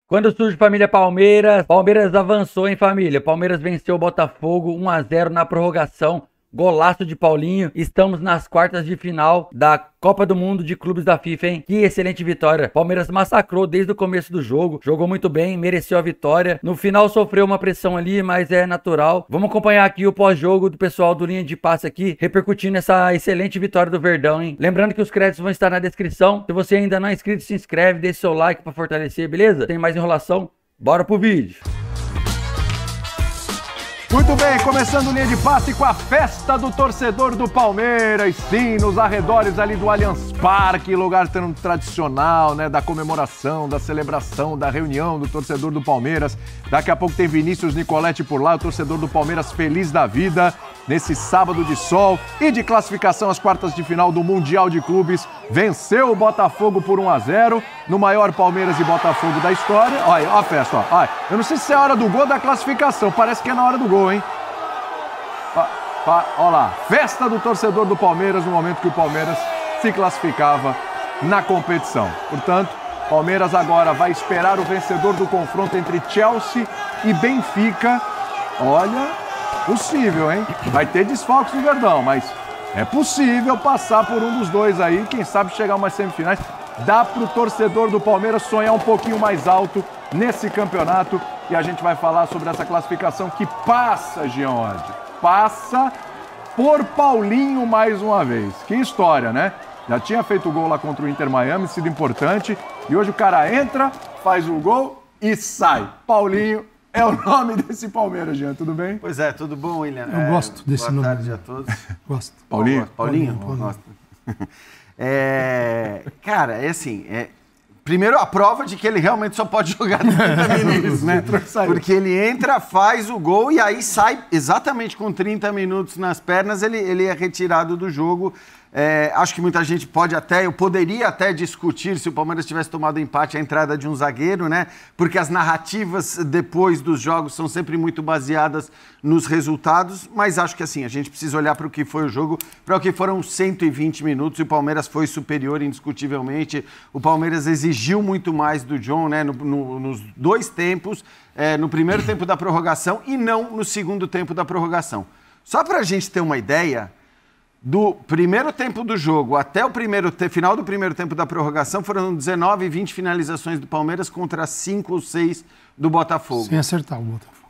Quando surge família Palmeiras, Palmeiras avançou, hein, família? Palmeiras venceu o Botafogo 1 a 0 na prorrogação. Golaço de Paulinho. Estamos nas quartas de final da Copa do Mundo de Clubes da FIFA, hein? Que excelente vitória. Palmeiras massacrou desde o começo do jogo. Jogou muito bem, mereceu a vitória. No final sofreu uma pressão ali, mas é natural. Vamos acompanhar aqui o pós-jogo do pessoal do Linha de Passe aqui, repercutindo essa excelente vitória do Verdão, hein? Lembrando que os créditos vão estar na descrição. Se você ainda não é inscrito, se inscreve, deixa seu like pra fortalecer, beleza? Sem mais enrolação, bora pro vídeo. Muito bem, começando Linha de Passe com a festa do torcedor do Palmeiras, sim, nos arredores ali do Allianz Parque, lugar tão tradicional, né, da comemoração, da celebração, da reunião do torcedor do Palmeiras. Daqui a pouco tem Vinícius Nicoletti por lá, o torcedor do Palmeiras feliz da vida, nesse sábado de sol e de classificação às quartas de final do Mundial de Clubes. Venceu o Botafogo por 1 a 0 no maior Palmeiras e Botafogo da história. Olha a festa, ó. Olha, eu não sei se é a hora do gol ou da classificação, parece que é na hora do gol, hein? Olha lá, festa do torcedor do Palmeiras no momento que o Palmeiras se classificava na competição. Portanto, Palmeiras agora vai esperar o vencedor do confronto entre Chelsea e Benfica. Olha, possível, hein? Vai ter desfalques do Verdão, mas é possível passar por um dos dois aí, quem sabe chegar a umas semifinais. Dá para o torcedor do Palmeiras sonhar um pouquinho mais alto nesse campeonato e a gente vai falar sobre essa classificação que passa, Gianode, passa por Paulinho mais uma vez. Que história, né? Já tinha feito gol lá contra o Inter Miami, sido importante, e hoje o cara entra, faz o gol e sai. Paulinho é o nome desse Palmeiras, Jean, tudo bem? Pois é, tudo bom, William? Eu gosto desse nome. Boa tarde a todos. Gosto. Paulinho? Paulinho? Gosto. Cara, é assim, primeiro a prova de que ele realmente só pode jogar 30 minutos, né? Porque ele entra, faz o gol e aí sai exatamente com 30 minutos nas pernas, ele é retirado do jogo. Acho que muita gente eu poderia até discutir se o Palmeiras tivesse tomado empate a entrada de um zagueiro, né? Porque as narrativas depois dos jogos são sempre muito baseadas nos resultados, mas acho que assim, a gente precisa olhar para o que foi o jogo, para o que foram 120 minutos e o Palmeiras foi superior indiscutivelmente. O Palmeiras exigiu muito mais do John, né? Nos dois tempos, no primeiro tempo da prorrogação e não no segundo tempo da prorrogação. Só para a gente ter uma ideia, do primeiro tempo do jogo até o final do primeiro tempo da prorrogação foram 19, 20 finalizações do Palmeiras contra 5 ou 6 do Botafogo. Sem acertar o Botafogo.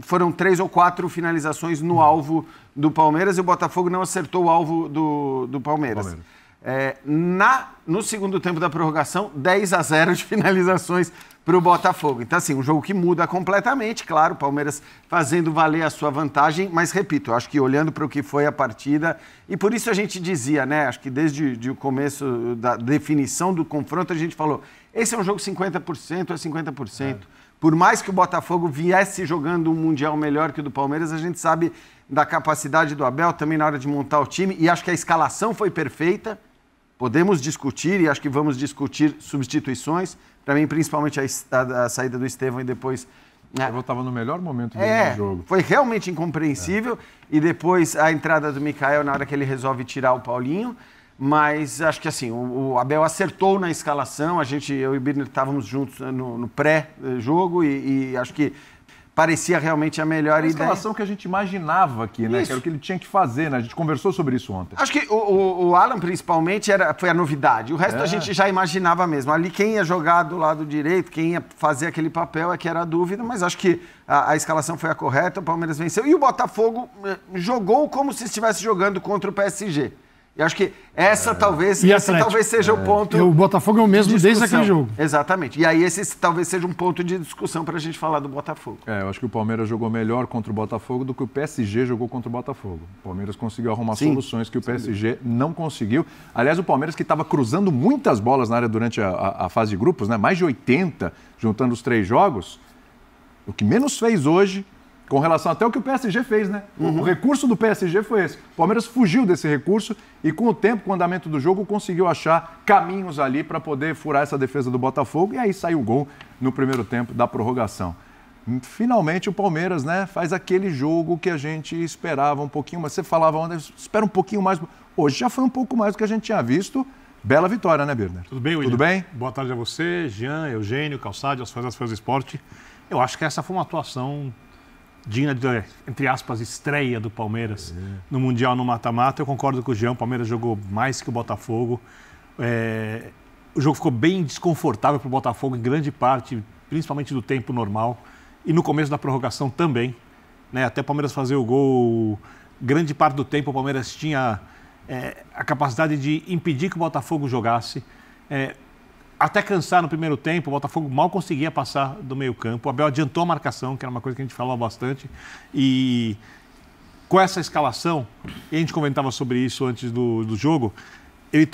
Foram 3 ou 4 finalizações no alvo do Palmeiras e o Botafogo não acertou o alvo do Palmeiras. No segundo tempo da prorrogação, 10 a 0 de finalizações para o Botafogo. Então, assim, um jogo que muda completamente, claro, o Palmeiras fazendo valer a sua vantagem, mas, repito, acho que olhando para o que foi a partida, e por isso a gente dizia, né, acho que desde o começo da definição do confronto, a gente falou, esse é um jogo 50%, é 50%. Por mais que o Botafogo viesse jogando um Mundial melhor que o do Palmeiras, a gente sabe da capacidade do Abel também na hora de montar o time, e acho que a escalação foi perfeita. Podemos discutir, e acho que vamos discutir substituições. Para mim, principalmente a saída do Estevão e depois... O Estevão estava no melhor momento do jogo. Foi realmente incompreensível. E depois a entrada do Michael na hora que ele resolve tirar o Paulinho. Mas acho que assim, o Abel acertou na escalação. Eu e o Birner estávamos juntos no pré-jogo e acho que parecia realmente a melhor ideia. A escalação que a gente imaginava aqui, né? Que era o que ele tinha que fazer, né? A gente conversou sobre isso ontem. Acho que o Alan, principalmente, foi a novidade. O resto a gente já imaginava mesmo. Ali, quem ia jogar do lado direito, quem ia fazer aquele papel é que era a dúvida, mas acho que a escalação foi a correta, o Palmeiras venceu. E o Botafogo jogou como se estivesse jogando contra o PSG. E acho que esse talvez seja o ponto. O Botafogo é o mesmo desde aquele jogo. Exatamente. E aí esse talvez seja um ponto de discussão para a gente falar do Botafogo. Eu acho que o Palmeiras jogou melhor contra o Botafogo do que o PSG jogou contra o Botafogo. O Palmeiras conseguiu arrumar soluções que o PSG não conseguiu. Aliás, o Palmeiras que estava cruzando muitas bolas na área durante a fase de grupos, né? Mais de 80, juntando os 3 jogos. O que menos fez hoje, com relação até ao que o PSG fez, né? O recurso do PSG foi esse. O Palmeiras fugiu desse recurso e com o tempo, com o andamento do jogo, conseguiu achar caminhos ali para poder furar essa defesa do Botafogo e aí saiu o gol no primeiro tempo da prorrogação. Finalmente o Palmeiras, né, faz aquele jogo que a gente esperava um pouquinho, mas você falava ontem, espera um pouquinho mais. Hoje já foi um pouco mais do que a gente tinha visto Bela vitória, né, Birner? Tudo bem, William? Tudo bem? Boa tarde a você, Jean, Eugênio, Calçade, aos fãs do esporte. Eu acho que essa foi uma atuação digna de, entre aspas, estreia do Palmeiras no Mundial no mata-mata. Eu concordo com o Jean, o Palmeiras jogou mais que o Botafogo. O jogo ficou bem desconfortável para o Botafogo em grande parte, principalmente do tempo normal. E no começo da prorrogação também. Né? Até o Palmeiras fazer o gol, grande parte do tempo o Palmeiras tinha a capacidade de impedir que o Botafogo jogasse. Até cansar no primeiro tempo, o Botafogo mal conseguia passar do meio campo. O Abel adiantou a marcação, que era uma coisa que a gente falava bastante. E com essa escalação, e a gente comentava sobre isso antes do jogo, ele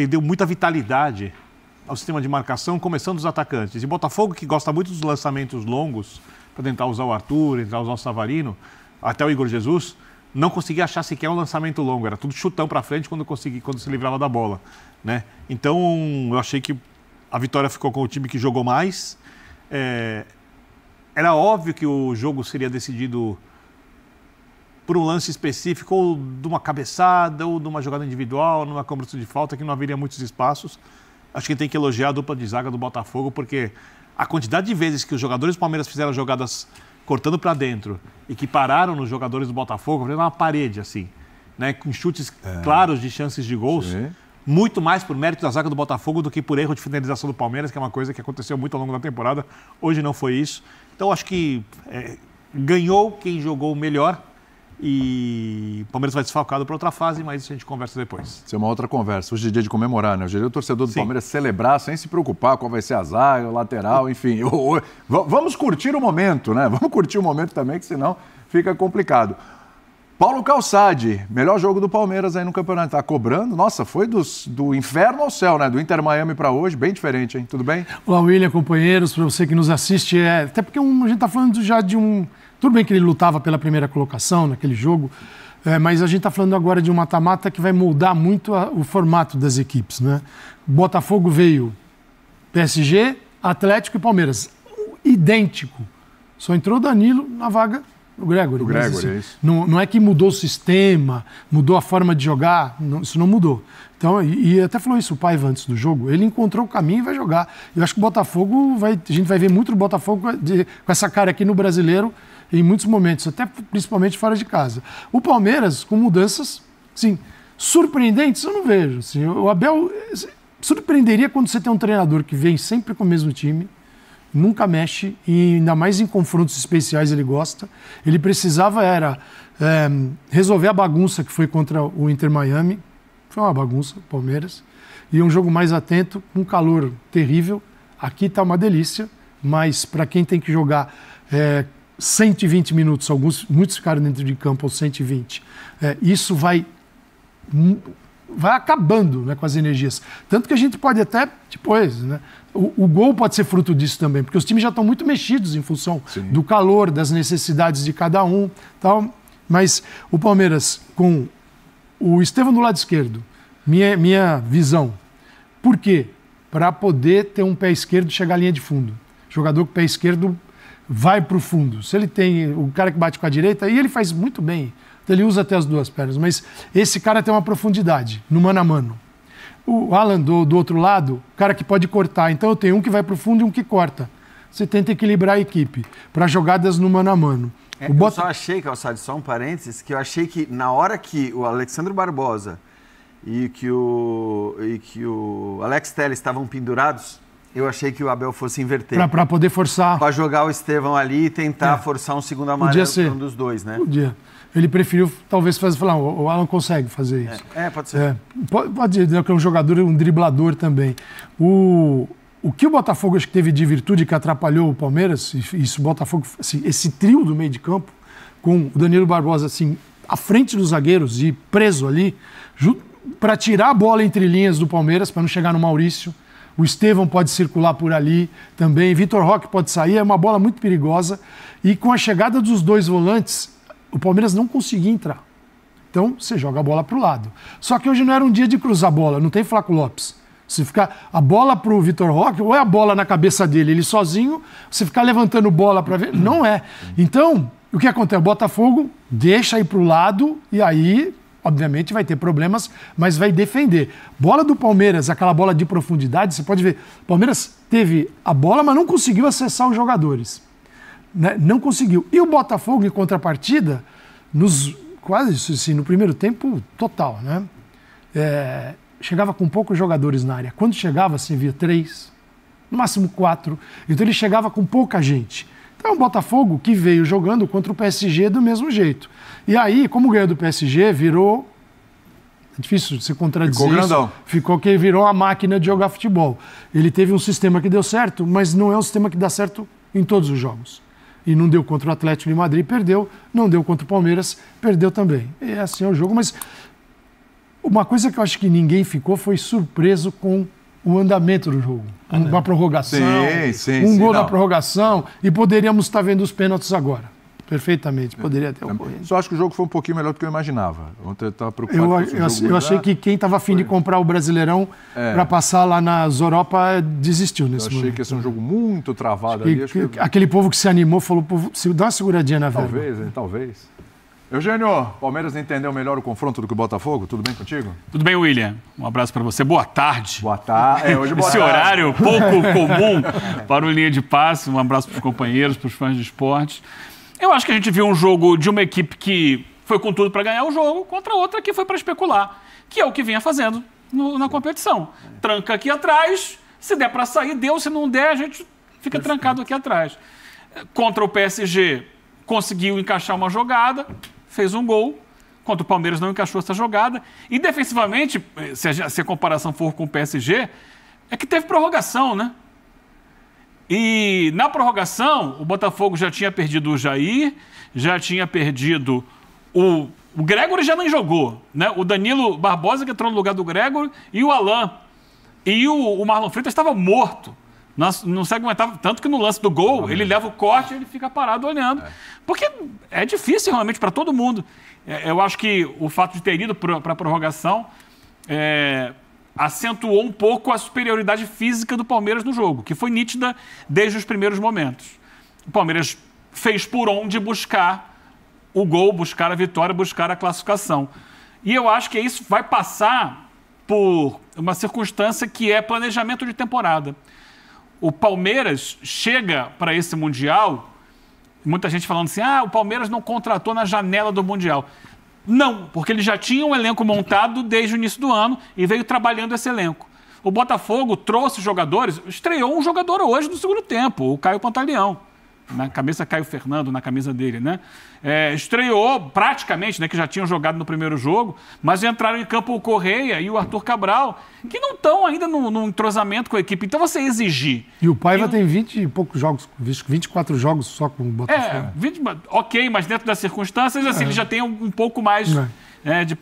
deu muita vitalidade ao sistema de marcação, começando dos atacantes. E o Botafogo, que gosta muito dos lançamentos longos, para tentar usar o Arthur, tentar usar o Savarino, até o Igor Jesus, não conseguia achar sequer um lançamento longo. Era tudo chutão para frente quando se livrava da bola. Né? Então, eu achei que a vitória ficou com o time que jogou mais. Era óbvio que o jogo seria decidido por um lance específico, ou de uma cabeçada, ou de uma jogada individual, numa cobrança de falta, que não haveria muitos espaços. Acho que tem que elogiar a dupla de zaga do Botafogo, porque a quantidade de vezes que os jogadores do Palmeiras fizeram jogadas cortando para dentro e que pararam nos jogadores do Botafogo, fazendo uma parede assim, né, com chutes claros de chances de gols, muito mais por mérito da zaga do Botafogo do que por erro de finalização do Palmeiras, que é uma coisa que aconteceu muito ao longo da temporada. Hoje não foi isso. Então acho que ganhou quem jogou melhor. E o Palmeiras vai desfalcado para outra fase, mas isso a gente conversa depois. Isso é uma outra conversa. Hoje é dia de comemorar, né? Hoje é dia do torcedor do Palmeiras celebrar sem se preocupar qual vai ser a zaga, o lateral, enfim. Vamos curtir o momento, né? Vamos curtir o momento também, que senão fica complicado. Paulo Calçade, melhor jogo do Palmeiras aí no campeonato. Tá cobrando? Nossa, foi do inferno ao céu, né? Do Inter Miami para hoje, bem diferente, hein? Tudo bem? Olá, William, companheiros, para você que nos assiste. Até porque a gente está falando já de um... Tudo bem que ele lutava pela primeira colocação naquele jogo, mas a gente está falando agora de um mata-mata que vai moldar muito o formato das equipes, né? Botafogo veio PSG, Atlético e Palmeiras. Idêntico. Só entrou o Danilo na vaga do Gregório. O Gregório, assim, é isso. não é que mudou o sistema, mudou a forma de jogar, isso não mudou. Então, e até falou isso o Paiva antes do jogo, ele encontrou o caminho e vai jogar. Eu acho que o Botafogo, a gente vai ver muito do Botafogo com essa cara aqui no Brasileiro, em muitos momentos, até principalmente fora de casa. O Palmeiras, com mudanças, sim, surpreendentes, eu não vejo. Assim, o Abel surpreenderia quando você tem um treinador que vem sempre com o mesmo time, nunca mexe, e ainda mais em confrontos especiais ele gosta. Ele precisava resolver a bagunça que foi contra o Inter Miami. Foi uma bagunça, o Palmeiras. E um jogo mais atento, um calor terrível. Aqui está uma delícia, mas para quem tem que jogar 120 minutos, muitos ficaram dentro de campo aos 120. Isso vai acabando, né, com as energias. Tanto que a gente pode até, depois, né, o gol pode ser fruto disso também, porque os times já estão muito mexidos em função do calor, das necessidades de cada um. Tal. Mas o Palmeiras, com o Estevão do lado esquerdo, minha visão. Por quê? Para poder ter um pé esquerdo e chegar à linha de fundo. Jogador com o pé esquerdo vai para o fundo. Se ele tem o cara que bate com a direita, aí ele faz muito bem. Então ele usa até as duas pernas. Mas esse cara tem uma profundidade no mano a mano. O Alan, do outro lado, o cara que pode cortar. Então eu tenho um que vai para o fundo e um que corta. Você tenta equilibrar a equipe para jogadas no mano a mano. Eu só achei, Calçado, só um parênteses, que eu achei que na hora que o Alexandre Barbosa e que o Alex Telles estavam pendurados, eu achei que o Abel fosse inverter. Para poder forçar. Para jogar o Estevão ali e tentar forçar um segundo amarelo para um dos dois, né? Podia. Ele preferiu talvez falar, o Alan consegue fazer isso. Pode ser. Pode dizer que é um jogador, um driblador também. O que o Botafogo acho que teve de virtude que atrapalhou o Palmeiras, isso o Botafogo, assim, esse trio do meio de campo, com o Danilo Barbosa assim, à frente dos zagueiros e preso ali, para tirar a bola entre linhas do Palmeiras, para não chegar no Maurício. O Estevão pode circular por ali também. Vitor Roque pode sair. É uma bola muito perigosa. E com a chegada dos dois volantes, o Palmeiras não conseguia entrar. Então, você joga a bola para o lado. Só que hoje não era um dia de cruzar a bola. Não tem Flaco Lopes. Se ficar a bola para o Vitor Roque, ou é a bola na cabeça dele, ele sozinho, você ficar levantando bola para ver. Não é. Então, o que acontece? O Botafogo deixa ir para o lado e aí obviamente vai ter problemas, mas vai defender. Bola do Palmeiras, aquela bola de profundidade, você pode ver, o Palmeiras teve a bola, mas não conseguiu acessar os jogadores. Né? Não conseguiu. E o Botafogo, em contrapartida, quase assim, no primeiro tempo total, né? Chegava com poucos jogadores na área. Quando chegava, você via 3, no máximo 4. Então ele chegava com pouca gente. Então é um Botafogo que veio jogando contra o PSG do mesmo jeito. E aí, como ganhou do PSG, virou... É difícil você contradizer Ficou grandão. Virou a máquina de jogar futebol. Ele teve um sistema que deu certo, mas não é um sistema que dá certo em todos os jogos. E não deu contra o Atlético de Madrid, perdeu. Não deu contra o Palmeiras, perdeu também. E assim é o jogo, mas... Uma coisa que eu acho que ninguém ficou foi surpreso com o andamento do jogo. Uma prorrogação, gol na prorrogação, e poderíamos estar vendo os pênaltis agora. Perfeitamente, poderia ter ocorrido. Só acho que o jogo foi um pouquinho melhor do que eu imaginava. Ontem eu estava preocupado eu achei que quem estava afim de comprar o Brasileirão para passar lá nas Europa desistiu nesse momento. Eu achei que ia ser um jogo muito travado ali. Aquele povo que se animou falou, dá uma seguradinha na verba. Talvez. Eugênio, Palmeiras entendeu melhor o confronto do que o Botafogo? Tudo bem contigo? Tudo bem, William. Um abraço para você. Boa tarde. Boa tarde. Hoje boa Esse tarde. horário pouco comum para o Linha de Passe. Um abraço para os companheiros, para os fãs de esporte. Eu acho que a gente viu um jogo de uma equipe que foi com tudo para ganhar o jogo contra outra que foi para especular, que é o que vinha fazendo na competição. Tranca aqui atrás, se der para sair, deu. Se não der, a gente fica trancado aqui atrás. Contra o PSG, conseguiu encaixar uma jogada, fez um gol, contra o Palmeiras não encaixou essa jogada. E defensivamente, se a comparação for com o PSG, é que teve prorrogação, né? E na prorrogação, o Botafogo já tinha perdido o Jair, já tinha perdido o Gregório, já nem jogou, né? O Danilo Barbosa, que entrou no lugar do Gregório, e o Alain. E o Marlon Freitas estava morto. Não se aguentava, tanto que no lance do gol, ele leva o corte e ele fica parado olhando. Porque é difícil realmente para todo mundo. Eu acho que o fato de ter ido para a prorrogação acentuou um pouco a superioridade física do Palmeiras no jogo, que foi nítida desde os primeiros momentos. O Palmeiras fez por onde buscar o gol, buscar a vitória, buscar a classificação. E eu acho que isso vai passar por uma circunstância que é planejamento de temporada. O Palmeiras chega para esse Mundial, muita gente falando assim, o Palmeiras não contratou na janela do Mundial. Não, porque ele já tinha um elenco montado desde o início do ano e veio trabalhando esse elenco. O Botafogo trouxe jogadores, estreou um jogador hoje no segundo tempo, o Caio Pantaleão. Na cabeça Caio Fernando, na camisa dele, né? Estreou praticamente, né, que já tinham jogado no primeiro jogo, mas entraram em campo o Correia e o Arthur Cabral, que não estão ainda no entrosamento com a equipe. Então você exigir... E o Paiva tem 20 e poucos jogos, 24 jogos só com o Botafogo. 20, ok, mas dentro das circunstâncias, assim, ele já tem um pouco mais...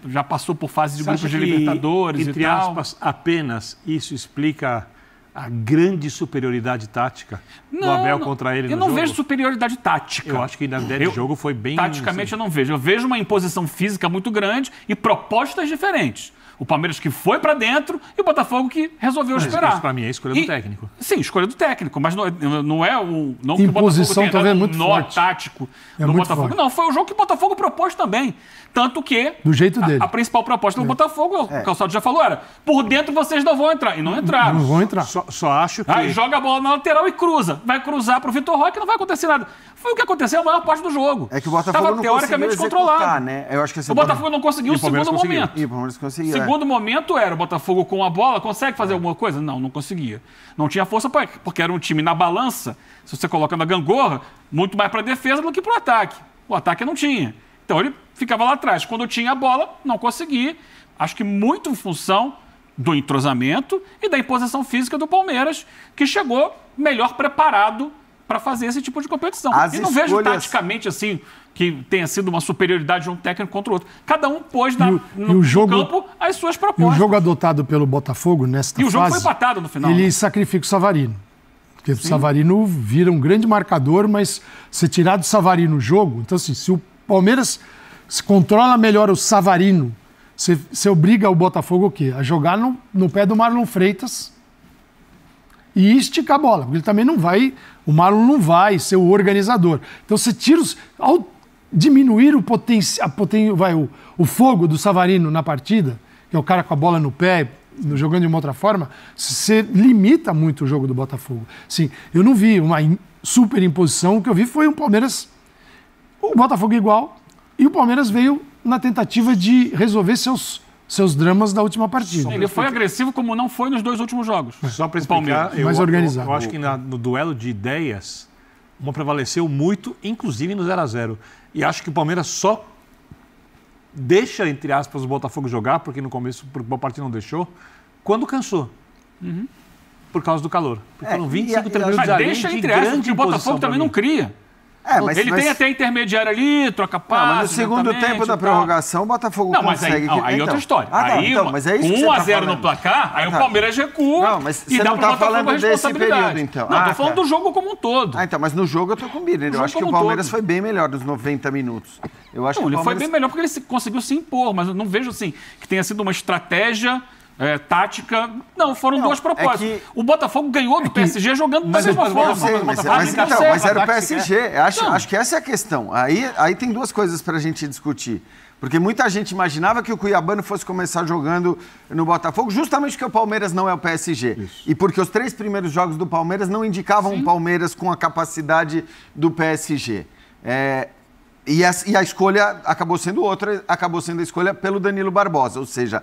já passou por fase de grupos de Libertadores entre e tal. Entre aspas, apenas isso explica a grande superioridade tática do Abel contra ele no jogo? Eu não vejo superioridade tática. Eu acho que na ideia de jogo foi bem... Taticamente eu não vejo. Eu vejo uma imposição física muito grande e propostas diferentes. O Palmeiras que foi para dentro e o Botafogo que resolveu esperar. Isso para mim é a escolha do técnico. Sim, escolha do técnico, mas não é o... Não que o Botafogo tenha dado um nó tático no Botafogo. Não, foi o jogo que o Botafogo propôs também. Tanto que... Do jeito dele. A principal proposta do Botafogo, o Calçado já falou, era por dentro vocês não vão entrar. E não entraram. Não vão entrar. Só acho que... Aí joga a bola na lateral e cruza. Vai cruzar pro Vitor Roque e não vai acontecer nada. Foi o que aconteceu a maior parte do jogo. É que o Botafogo não teoricamente controlado, né? Eu acho que o Botafogo não conseguiu o segundo momento. E o Palmeiras conseguiu. Segundo momento era o Botafogo com a bola, consegue fazer alguma coisa? Não conseguia. Não tinha força porque era um time na balança, se você coloca na gangorra, muito mais para defesa do que para o ataque. O ataque não tinha. Então ele ficava lá atrás. Quando tinha a bola, não conseguia. Acho que muito em função do entrosamento e da imposição física do Palmeiras, que chegou melhor preparado para fazer esse tipo de competição. Não vejo taticamente assim que tenha sido uma superioridade de um técnico contra o outro. Cada um pôs no campo as suas propostas. E o jogo adotado pelo Botafogo nesta fase... E o jogo foi empatado no final. Ele sacrifica o Savarino. Porque o Savarino vira um grande marcador, mas se tirar do Savarino o jogo... Então, assim, se o Palmeiras se controla melhor o Savarino, você obriga o Botafogo o quê? A jogar no pé do Marlon Freitas e esticar a bola. Porque ele também não vai... O Marlon não vai ser o organizador. Então, você tira diminuir o fogo do Savarino na partida, que é o cara com a bola no pé, jogando de uma outra forma, você limita muito o jogo do Botafogo. Sim, eu não vi uma super imposição, o que eu vi foi um Palmeiras, o Botafogo igual, e o Palmeiras veio na tentativa de resolver seus dramas da última partida. Ele foi agressivo como não foi nos 2 últimos jogos. Só para explicar, mais organizado. Eu acho que no duelo de ideias, uma prevaleceu muito, inclusive no 0-0. E acho que o Palmeiras só deixa, entre aspas, o Botafogo jogar, porque no começo, por boa parte não deixou, quando cansou. Por causa do calor. Porque foram 25, 30 minutos ali deixa, de entre aspas, grande porque o Botafogo também não cria. Ele tem até intermediário ali, troca passe. Mas no segundo tempo da prorrogação, o Botafogo consegue... Aí outra história. Aí, mas é isso 1-0 no placar, aí o Palmeiras recua e dá pro Botafogo a responsabilidade. Então. Não, tô falando do jogo como um todo. Mas no jogo eu tô com o Birner. Eu acho que o Palmeiras foi bem melhor nos 90 minutos. Eu acho que ele foi bem melhor porque ele conseguiu se impor, mas eu não vejo assim que tenha sido uma estratégia... tática, não, foram duas propostas. O Botafogo ganhou do PSG jogando da mesma forma. Mas era o PSG. Acho que essa é a questão. Aí tem duas coisas para a gente discutir. Porque muita gente imaginava que o Cuiabano fosse começar jogando no Botafogo, justamente porque o Palmeiras não é o PSG. Isso. E porque os 3 primeiros jogos do Palmeiras não indicavam o Palmeiras com a capacidade do PSG. E a escolha acabou sendo outra, acabou sendo a escolha pelo Danilo Barbosa, ou seja...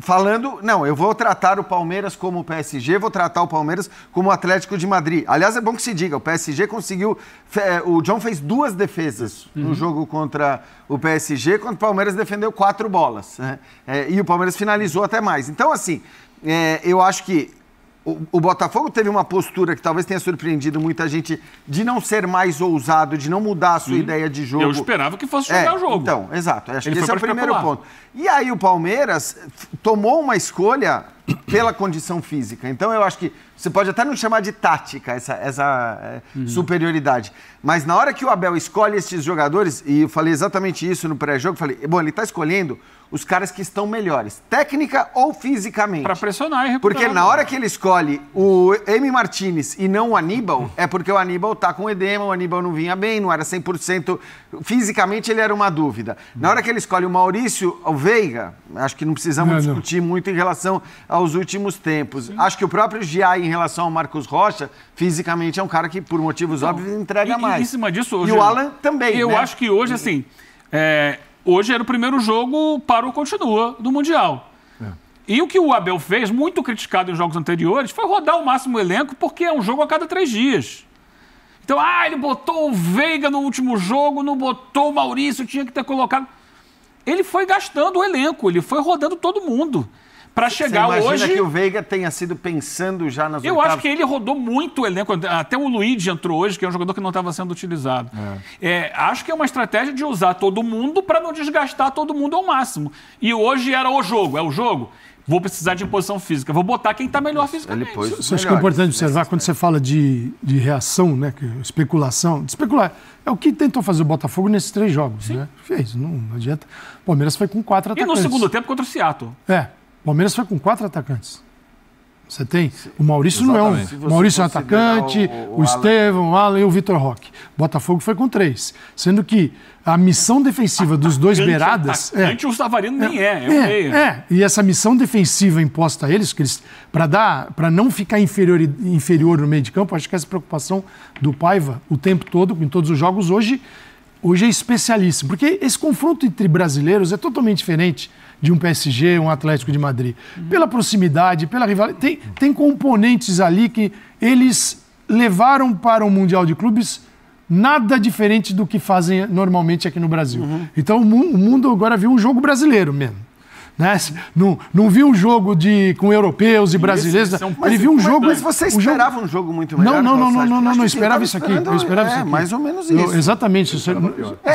Falando, não, eu vou tratar o Palmeiras como o PSG, vou tratar o Palmeiras como o Atlético de Madrid. Aliás, é bom que se diga, o PSG conseguiu... O John fez 2 defesas no jogo contra o PSG, quando o Palmeiras defendeu 4 bolas. Né? E o Palmeiras finalizou até mais. Então, assim, eu acho que o Botafogo teve uma postura que talvez tenha surpreendido muita gente de não ser mais ousado, de não mudar a sua ideia de jogo. Eu esperava que fosse jogar o jogo. Então, exato. Acho que esse é o primeiro ponto. E aí o Palmeiras tomou uma escolha pela condição física. Então eu acho que você pode até não chamar de tática essa superioridade. Mas na hora que o Abel escolhe esses jogadores, e eu falei exatamente isso no pré-jogo, falei, ele está escolhendo os caras que estão melhores, técnica ou fisicamente. Para pressionar e recuperar. Porque na hora que ele escolhe o Emi Martinez e não o Aníbal, é porque o Aníbal tá com edema, o Aníbal não vinha bem, não era 100%, fisicamente ele era uma dúvida. Na hora que ele escolhe o Maurício, o Veiga, acho que não precisamos discutir muito em relação aos últimos tempos. Sim. Acho que o próprio Giai, em relação ao Marcos Rocha, fisicamente é um cara que, por motivos óbvios, entrega mais. Em cima disso, hoje, e o Alan também, eu acho que hoje, assim... Hoje era o primeiro jogo para o continua do Mundial. E o que o Abel fez, muito criticado em jogos anteriores, foi rodar o máximo elenco, porque é um jogo a cada 3 dias. Então, ele botou o Veiga no último jogo, não botou o Maurício, tinha que ter colocado... Ele foi gastando o elenco, ele foi rodando todo mundo. Para chegar hoje... Você imagina que o Veiga tenha sido pensando já nas oitavas? Eu acho que ele rodou muito o elenco. Até o Luigi entrou hoje, que é um jogador que não estava sendo utilizado. Acho que é uma estratégia de usar todo mundo para não desgastar todo mundo ao máximo. E hoje era o jogo. É o jogo? Vou precisar de imposição física. Vou botar quem está melhor fisicamente. Isso acho que é importante observar quando você fala de reação, né? Especulação. Especular é o que tentou fazer o Botafogo nesses 3 jogos. Né? Fez, não adianta. O Palmeiras foi com 4 atacantes. E no segundo tempo contra o Seattle. O Palmeiras foi com 4 atacantes. Você tem. O Maurício não é um. O Maurício é um atacante, o Estevão, o Alan e o Vitor Roque. O Botafogo foi com 3. Sendo que a missão defensiva dos dois beiradas. O Savarino nem é. E essa missão defensiva imposta a eles, para não ficar inferior no meio de campo, acho que essa preocupação do Paiva o tempo todo, em todos os jogos, hoje é especialíssimo. Porque esse confronto entre brasileiros é totalmente diferente de um PSG, um Atlético de Madrid. Pela proximidade, pela rivalidade. Tem componentes ali que eles levaram para o Mundial de Clubes nada diferente do que fazem normalmente aqui no Brasil. Então o mundo agora viu um jogo brasileiro mesmo. Né? Não viu um jogo com europeus e brasileiros. Ele viu um jogo... Mas você esperava um jogo muito melhor? Não esperava isso aqui. Eu esperava isso aqui. Mais ou menos isso. Exatamente.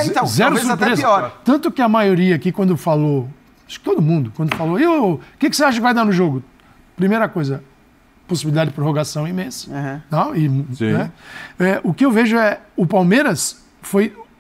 Então, zero surpresa. Até pior. Tanto que a maioria aqui, quando falou... Acho que todo mundo, quando falou, o que você acha que vai dar no jogo? Primeira coisa, possibilidade de prorrogação imensa. O que eu vejo é, o Palmeiras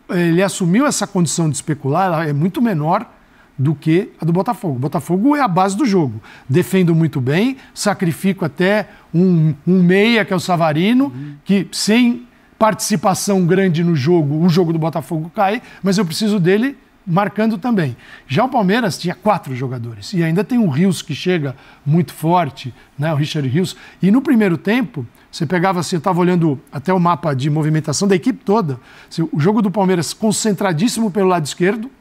ele assumiu essa condição de especular, ela é muito menor do que a do Botafogo. O Botafogo é a base do jogo. Defendo muito bem, sacrifico até um meia, que é o Savarino, que sem participação grande no jogo, o jogo do Botafogo cai, mas eu preciso dele marcando também. Já o Palmeiras tinha 4 jogadores e ainda tem o Rios que chega muito forte, né, o Richard Rios. E no primeiro tempo, você pegava assim, eu estava olhando até o mapa de movimentação da equipe toda, assim, o jogo do Palmeiras concentradíssimo pelo lado esquerdo,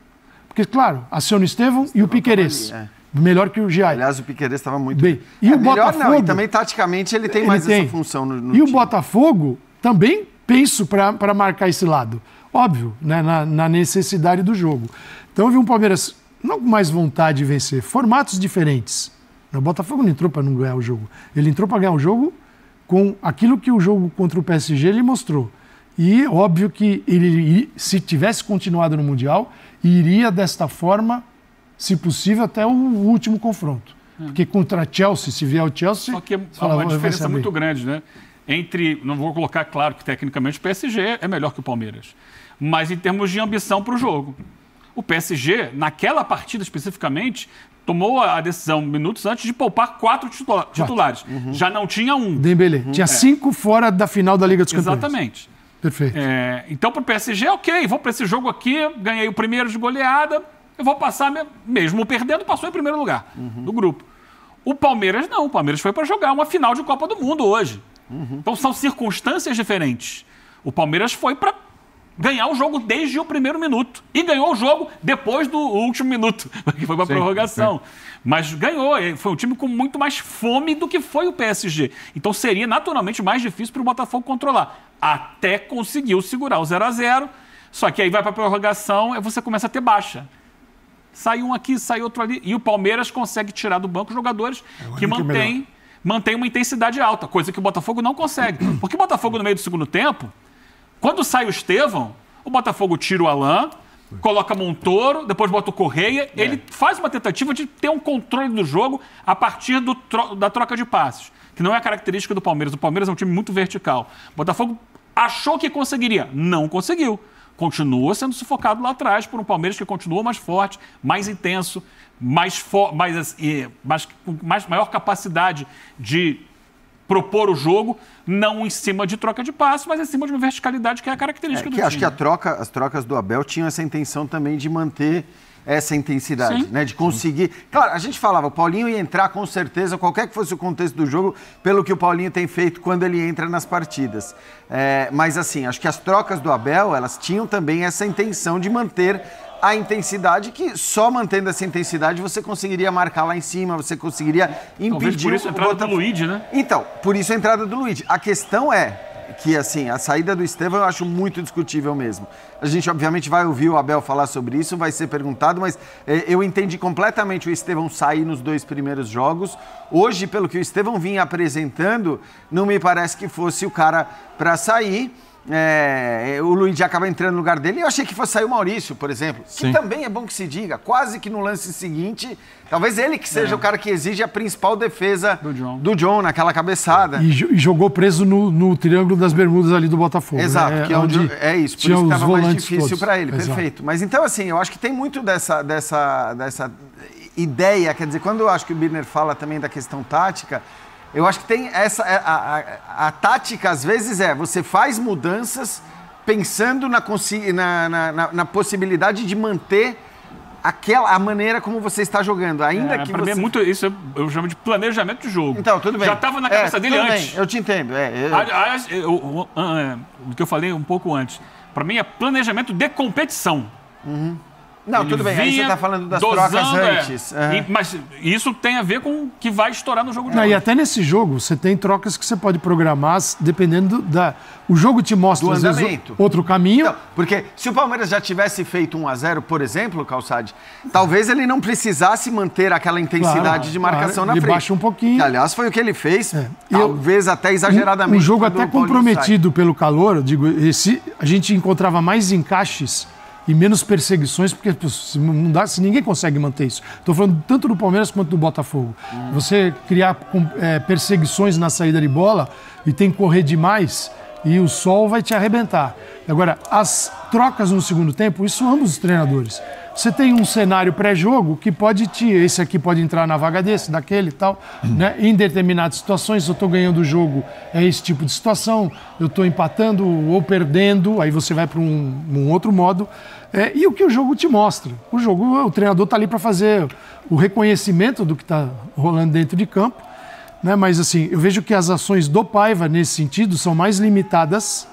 porque, claro, aciona o Estevão e o Piquerez. Melhor que o Giai. Aliás, o Piquerez estava muito bem. E o melhor Botafogo, não, e também taticamente ele tem mais essa função no E time. o Botafogo também penso para marcar esse lado. Óbvio, né, na necessidade do jogo. Então eu vi um Palmeiras não com mais vontade de vencer, formatos diferentes. O Botafogo não entrou para não ganhar o jogo. Ele entrou para ganhar o jogo com aquilo que o jogo contra o PSG ele mostrou. E óbvio que ele, se tivesse continuado no Mundial, iria desta forma, se possível, até o último confronto. Porque contra a Chelsea, se vier o Chelsea... Só que há uma diferença muito grande, né? Não vou colocar claro que tecnicamente o PSG é melhor que o Palmeiras, mas em termos de ambição para o jogo. O PSG, naquela partida especificamente, tomou a decisão minutos antes de poupar 4 titulares. Já não tinha um. Dembélé. Tinha 5 fora da final da Liga dos Campeões. Exatamente. Perfeito. Então, para o PSG, ok, vou para esse jogo aqui, ganhei o primeiro de goleada, eu vou passar, mesmo perdendo, passou em primeiro lugar do grupo. O Palmeiras não, o Palmeiras foi para jogar uma final de Copa do Mundo hoje. Então são circunstâncias diferentes. O Palmeiras foi para ganhar o jogo desde o primeiro minuto. E ganhou o jogo depois do último minuto, que foi para a prorrogação. Mas ganhou. Foi um time com muito mais fome do que foi o PSG. Então seria naturalmente mais difícil para o Botafogo controlar. Até conseguiu segurar o 0-0. Só que aí vai para a prorrogação e você começa a ter baixa. Sai um aqui, sai outro ali. E o Palmeiras consegue tirar do banco jogadores que mantém uma intensidade alta, coisa que o Botafogo não consegue. Porque o Botafogo, no meio do segundo tempo, quando sai o Estevão, o Botafogo tira o Alain, coloca Montoro, depois bota o Correia, ele faz uma tentativa de ter um controle do jogo a partir da troca de passes, que não é a característica do Palmeiras. O Palmeiras é um time muito vertical. O Botafogo achou que conseguiria, não conseguiu. Continua sendo sufocado lá atrás por um Palmeiras que continua mais forte, mais intenso, maior capacidade de propor o jogo, não em cima de troca de passe, mas em cima de uma verticalidade que é a característica do time. Acho que as trocas do Abel tinham essa intenção também de manter essa intensidade, né? De conseguir... Claro, a gente falava, o Paulinho ia entrar com certeza, qualquer que fosse o contexto do jogo, pelo que o Paulinho tem feito quando ele entra nas partidas. Mas assim, acho que as trocas do Abel, elas tinham também essa intenção de manter a intensidade, que só mantendo essa intensidade você conseguiria marcar lá em cima, você conseguiria impedir... Talvez por isso a entrada do Luigi, né? Então, por isso a entrada do Luigi. A questão é que, assim, a saída do Estevão eu acho muito discutível mesmo. A gente, obviamente, vai ouvir o Abel falar sobre isso, vai ser perguntado, mas eu entendi completamente o Estevão sair nos 2 primeiros jogos. Hoje, pelo que o Estevão vinha apresentando, não me parece que fosse o cara para sair. O Luigi acaba entrando no lugar dele. Eu achei que fosse sair o Maurício, por exemplo. Que também é bom que se diga, quase que no lance seguinte, talvez ele que seja o cara que exige a principal defesa do John naquela cabeçada. E jogou preso no Triângulo das Bermudas ali do Botafogo. Exato, que é onde isso, por isso que estava mais difícil para ele. Exato. Perfeito. Mas então, assim, eu acho que tem muito dessa ideia, quer dizer, quando eu acho que o Birner fala também da questão tática, eu acho que tem a tática, às vezes, você faz mudanças pensando na possibilidade de manter a maneira como você está já ainda que para mim é muito isso, eu chamo de planejamento de jogo. Então, tudo bem. Já estava na cabeça dele antes. Bem, eu te entendo. Aliás, o que eu falei um pouco antes, para mim é planejamento de competição. Não, tudo bem, aí você está falando das trocas antes. Mas isso tem a ver com o que vai estourar no jogo de hoje. E até nesse jogo, você tem trocas que você pode programar dependendo o jogo te mostra, do às andamento. Vezes, outro caminho. Não, porque se o Palmeiras já tivesse feito 1-0, por exemplo, Calçade, talvez ele não precisasse manter aquela intensidade de marcação na frente. Ele baixa um pouquinho. Que, aliás, foi o que ele fez, talvez até exaradamente. Um jogo até comprometido pelo calor, eu digo, a gente encontrava mais encaixes e menos perseguições, porque não dá, se ninguém consegue manter isso. Estou falando tanto do Palmeiras quanto do Botafogo. Você criar perseguições na saída de bola e tem que correr demais e o sol vai te arrebentar. Agora, as trocas no segundo tempo, isso ambos os treinadores. você tem um cenário pré-jogo que pode esse aqui pode entrar na vaga desse, daquele e tal, né? Em determinadas situações, se eu estou ganhando o jogo, é esse tipo de situação, eu estou empatando ou perdendo, aí você vai para um outro modo. E o que o jogo te mostra? O treinador está ali para fazer o reconhecimento do que está rolando dentro de campo, né? Mas assim, eu vejo que as ações do Paiva, nesse sentido, são mais limitadas,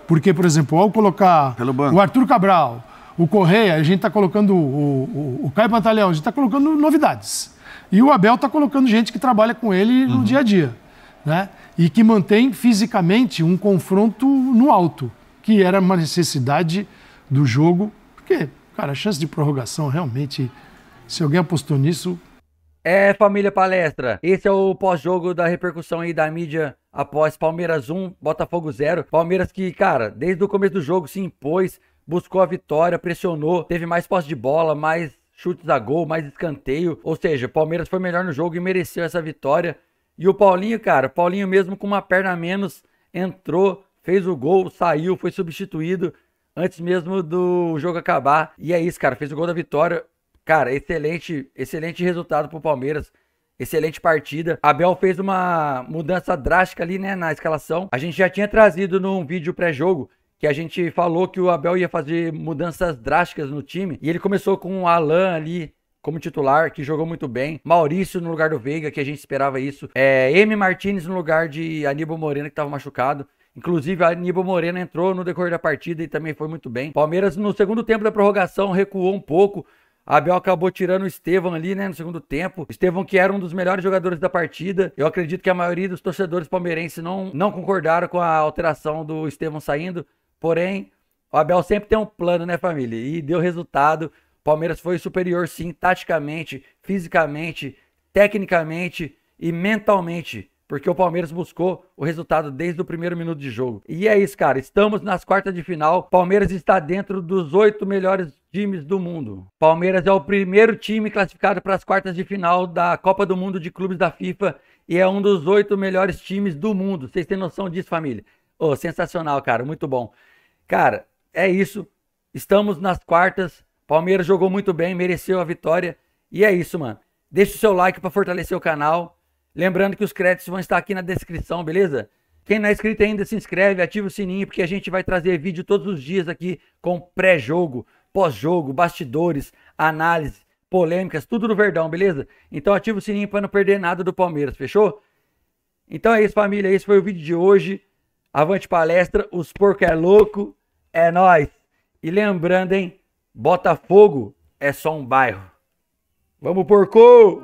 porque, por exemplo, ao colocar o Arthur Cabral, o Correia, a gente está colocando o Caio Pantaleão, a gente está colocando novidades. E o Abel está colocando gente que trabalha com ele no dia a dia, né? E que mantém fisicamente um confronto no alto, que era uma necessidade do jogo. Porque, cara, a chance de prorrogação realmente, se alguém apostou nisso... Família Palestra, esse é o pós-jogo da repercussão aí da mídia após Palmeiras 1, Botafogo 0. Palmeiras que, cara, desde o começo do jogo se impôs, buscou a vitória, pressionou, teve mais posse de bola, mais chutes a gol, mais escanteio. Ou seja, o Palmeiras foi melhor no jogo e mereceu essa vitória. E o Paulinho, cara, Paulinho mesmo com uma perna a menos, entrou, fez o gol, saiu, foi substituído antes mesmo do jogo acabar. E é isso, cara, fez o gol da vitória. Cara, excelente resultado pro Palmeiras. Excelente partida. Abel fez uma mudança drástica ali, né, na escalação. A gente já tinha trazido num vídeo pré-jogo que a gente falou que o Abel ia fazer mudanças drásticas no time. E ele começou com o Alan ali como titular, que jogou muito bem. Maurício no lugar do Veiga, que a gente esperava isso. M. Martínez no lugar de Aníbal Moreno, que estava machucado. Inclusive, Aníbal Moreno entrou no decorrer da partida e também foi muito bem. Palmeiras, no segundo tempo da prorrogação, recuou um pouco. Abel acabou tirando o Estevão ali, né, no segundo tempo. Estevão, que era um dos melhores jogadores da partida. Eu acredito que a maioria dos torcedores palmeirenses não concordaram com a alteração do Estevão saindo. Porém, o Abel sempre tem um plano, né, família? E deu resultado. O Palmeiras foi superior, sim, taticamente, fisicamente, tecnicamente e mentalmente. Porque o Palmeiras buscou o resultado desde o primeiro minuto de jogo. E é isso, cara. Estamos nas quartas de final. Palmeiras está dentro dos 8 melhores times do mundo. Palmeiras é o primeiro time classificado para as quartas de final da Copa do Mundo de Clubes da FIFA. E é um dos 8 melhores times do mundo. Vocês têm noção disso, família? Oh, sensacional, cara. Muito bom. Cara, é isso. Estamos nas quartas. Palmeiras jogou muito bem, mereceu a vitória. E é isso, mano. Deixa o seu like para fortalecer o canal. Lembrando que os créditos vão estar aqui na descrição, beleza? Quem não é inscrito ainda, se inscreve, ativa o sininho, porque a gente vai trazer vídeo todos os dias aqui com pré-jogo, pós-jogo, bastidores, análise, polêmicas, tudo no Verdão, beleza? Então ativa o sininho para não perder nada do Palmeiras, fechou? Então é isso, família, esse foi o vídeo de hoje. Avante palestra, os porcos é louco, é nóis. E lembrando, hein, Botafogo é só um bairro. Vamos, porco!